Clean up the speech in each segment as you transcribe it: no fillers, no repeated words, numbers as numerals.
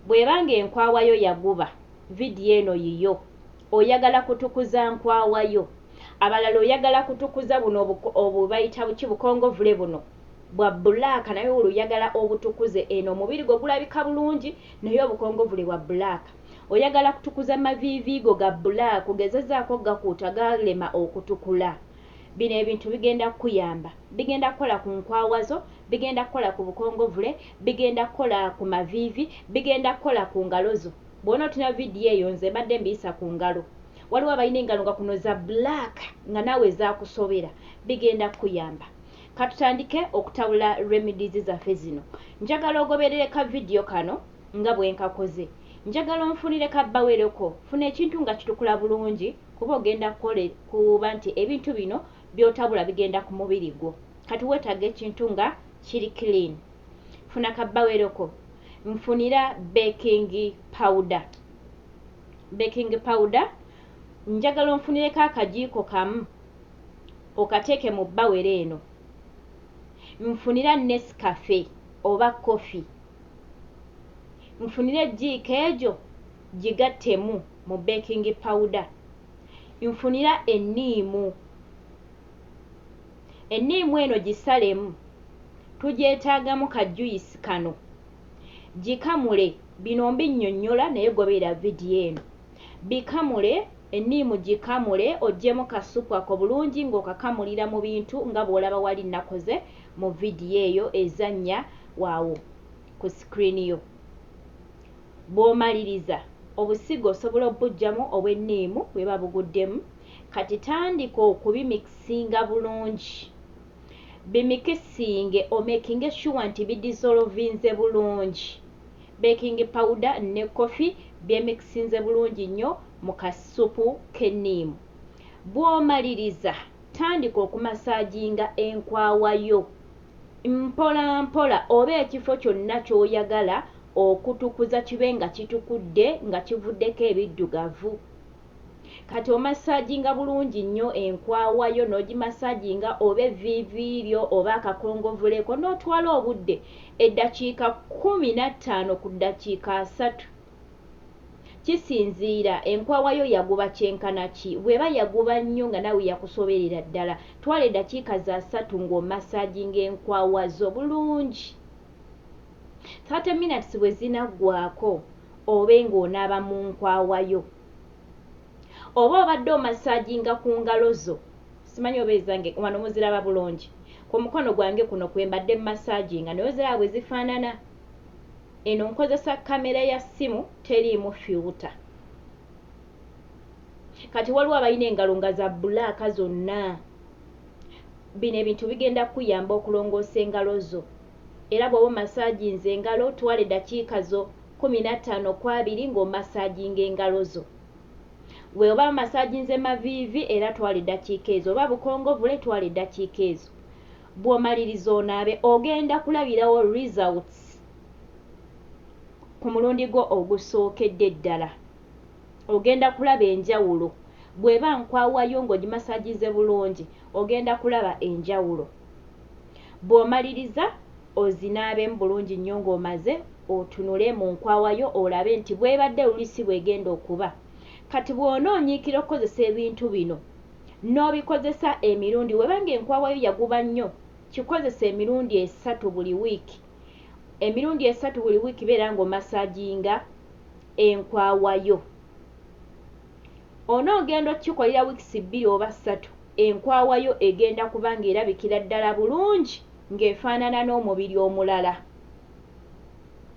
bwebanga enkwawayo yaguba vidiyo eno yiyo oyagala kutukuza nkwawayo abalala oyagala kutukuza buno obubayita buki bukongovule buno bwa black naye oluyagala obutukuze eno omubiri gwo gulabika bulungi naye obukongovule bwa black oyagala kutukuza maviiviigo ga black gezezaako gakuuta galema okutukula bino ebintu bigenda kuyamba bigenda kukola ku nkwawazo bigenda kukola ku bukongovule bigenda kukola ku maviivi bigenda kukola ku ngalozo bwona otina vidiyo eyo nze badde mbiyisa ku ngalo waliwo abalina engalo nga kuno za black nga naawe zaakusobera bigenda kuyamba katutandike okutabula remedies zaffe zino njagala ogoberere ka vidiyo kano nga bwenkakoze njagala onfunire kabbawereko funa ekintu nga kitukula bulungi kuba ogenda kuba nti ebintu bino byotabula bigenda ku mubiri gwo kati weetaga ekintu nga kiri clean funa kabbawereko nfunira baking powder njagala onfunireko akajiiko kamu okateeke mu bbawere eno nfunira Nescafe oba coffee nfunira ejiiko egyo gigattemu mu baking powder nfunira enniimu eno gisalemu tugyetaagamu kajuyisi kano gikamule bino mbinnyonnyola naye gobeera vidiyo eno bikamule enniimu gikamule oggyemu kasupu ako bulungi ng'okakamulira mu bintu nga bw'olaba wali nakoze mu vidiyo eyo ezannya waawo ku sikiriini yo bw'omaliriza obusigo osobola obuggyamu obw'enniimu bweba buguddemu kati tandika okubimikisinga bulungi bimikisinge omekinge sure nti bidissolvinze bulungi baking powder ne coffee byemikisinze bulungi nnyo mu kasupu k'enniimu bw'omaliriza tandika okumasaaginga enkwawayo mpola mpola oba ekifo kyonna ky'oyagala okutukuza kibe nga kitukudde nga kivuddeko ebiddugavu kati omasaaginga bulungi nnyo enkwawayo n'ogimasaaginga oba eviiviiryo oba akakongovuleko n'otwala obudde eddakiika 15 ku ddakiika 3 kisinziira enkwawayo yaguba kyenkana ki bw'eba yaguba nnyo nga nawe yakusoberera ddala twala eddakiika za 3 ng'omasaaginga enkwawazo bulungi 30 minutes bwe zinaggwaako obe ng'onaaba mu nkwawayo oba obadde omasaaginga ku ngalo zo simanyi obeezange wano muziraba bulungi ku mukono gwange kuno kwe mbadde masaaginga naye oziraba bwe zifaanana eno nkozesa kamera ya ssimu teriimu filter kati waliwo abalina engalo nga za bbulaaka zonna bino ebintu bigenda kuyamba okulongoosa engalo zo era bw'oba omasaaginze engalo twala eddakiika zo 15 ku 2 ng'omasaaginga engalo zo we oba masaaginze maviivi era twala eddakiika ezo oba bukongovule twala eddakiika ezo bw'omaliriza onaabe ogenda kulabirawo results ku mulundi gwo ogusookedde ddala ogenda kulaba enjawulo bw'eba nkwawayo ng'ogimasaagize bulungi ogenda kulaba enjawulo bw'omaliriza ozinaabemu bulungi nnyo ng'omaze otunule mu nkwawayo olabe nti bw'ebadde oluusi bw'egenda okuba kati bw'onoonyiikira okukozesa ebintu bino n'obikozesa emirundi webanga enkwawayo yaguba nnyo kikozesa emirundi 3 buli wiiki emirundi 3 buli wiiki beera ng'omasaaginga enkwawayo onoogenda okikolera wiikisi 2 oba 3 enkwawayo egenda kuba ng'erabikira ddala bulungi ng'efaanana n'omubiri omulala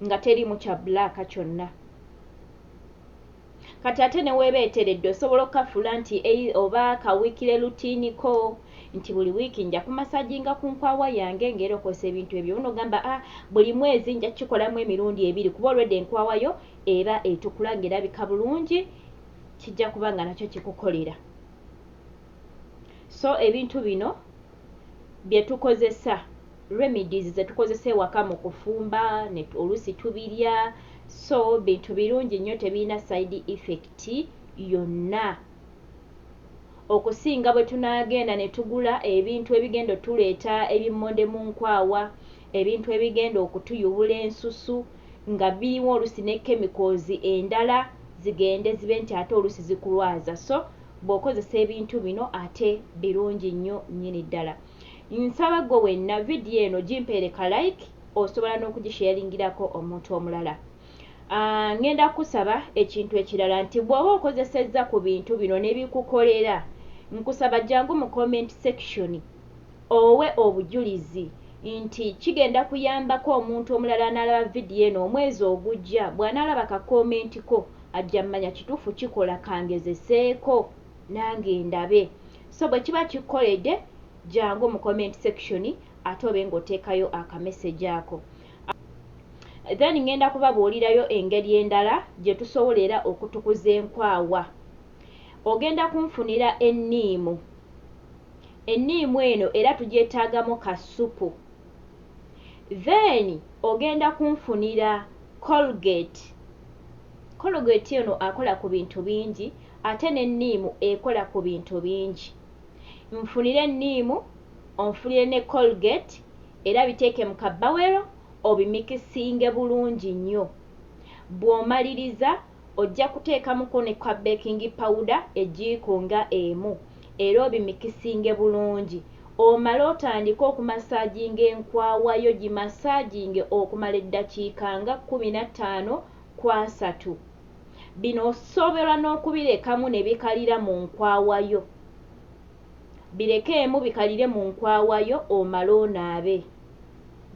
nga teriimu kya bbulaaka kyonna kati ate ne weebeeteredde osobola okukafula nti oba kawiikire lutiiniko nti buli wiiki nja kumasaaginga ku nkwawa yange ng'era okozesa ebintu ebyo onogamba buli mwezi nja kukikolamu emirundi 2 kuba olwedde enkwawayo eba etukula ng'erabika bulungi kijja kuba nga nakyo kikukolera so ebintu bino bye tukozesa remedies ze tukozesa ewaka mu kufumba oluusi tubirya so bintu birungi nnyo tebirina side effect yonna okusinga bwe tunaagenda ne tugula ebintu ebigenda tuleeta ebimmonde mu nkwawa ebintu ebigenda okutuyubula ensusu nga biriwo olusi ne chemicals endala zigende zibe nti ate olusi zikulwaza. So bw'okozesa ebintu bino ate birungi nnyo nnyini ddala. Nsaba gwe wenna vidiyo eno gimpeereka like, osobola n'okugisharingirako omuntu omulala. Ngenda kusaba ekintu ekirala nti bw'oba okozesezza ku bintu bino ne bikukolera, nkusaba jangu mu comment section owe obujulizi nti kigenda kuyambako omuntu omulala n'alaba vidiyo eno omwezi ogujja, bw'anaalaba kakomenti ko ajja mmanya kituufu kikola kangezeseeko nange ndabe. So bwe kiba kikoledde jangu mu comment section ate obe ng'oteekayo akamessage ako. Then ngenda kubabuulirayo engeri endala gye tusobolera okutukuza enkwawa. Ogenda kunfunira enniimu. Enniimu eno era tugyetaagamu kasupu. Then ogenda kunfunira Colgate. Colgate eno akola ku bintu bingi ate n'enniimu ekola ku bintu bingi. Nfunire enniimu, onfunire ne Colgate era biteeke mu kabawero obimikisinge bulungi nnyo. Bw'omaliriza ojja kuteekamuko ne ka baking powder ejiiko nga emu era obimikisinge bulungi. Omala otandika okumasaaginga enkwawa yo, gimasaaginge okumala eddakiika nga 15-30. Bino osobola n'okubirekamu ne bikalira mu nkwawa yo. Birekeemu bikalire mu nkwawa yo omale onaabe.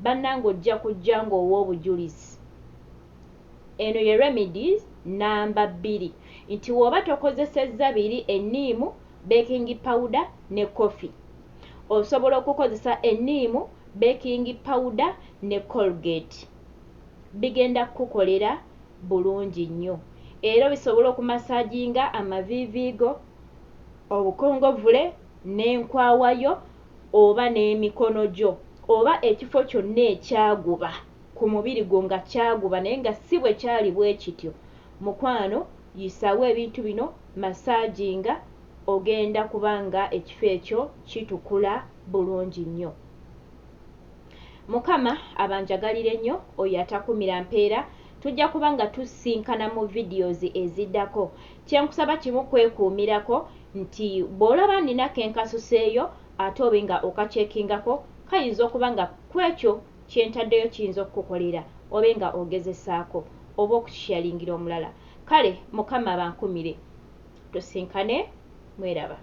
Bannange ojja kujja ng'ow'obujulizi. Eno ye remedies namba 2 nti woba tokozesezza biri enniimu, baking powder ne coffee, osobola okukozesa enniimu, baking powder ne Colgate. Bigenda kukolera bulungi nnyo. Era bisobola okumasaaginga amaviiviigo, obukongovule n'enkwawa yo oba n'emikono gyo oba ekifo kyonna ekyaguba ku mubiri gwo nga kyaguba naye nga si bwe kyali bwe kityo. Mukwano yisawo ebintu bino masaaginga, ogenda kubanga ekifo ekyo kitukula bulungi nnyo. Mukama abanjagalire nnyo, oyo atakumira mpeera. Tujja kubanga tusinkana mu videos eziddako. Kyenkusaba kimu kwekuumirako nti bw'olaba ninako enkasuseeyo ate obe nga okakyekingako, kayinza okuba nga kwekyo kyentaddeyo kiyinza okukukolera obe nga ogezesaako oba okukisharingira omulala. Kale Mukama abankumire, tusinkane, mweraba.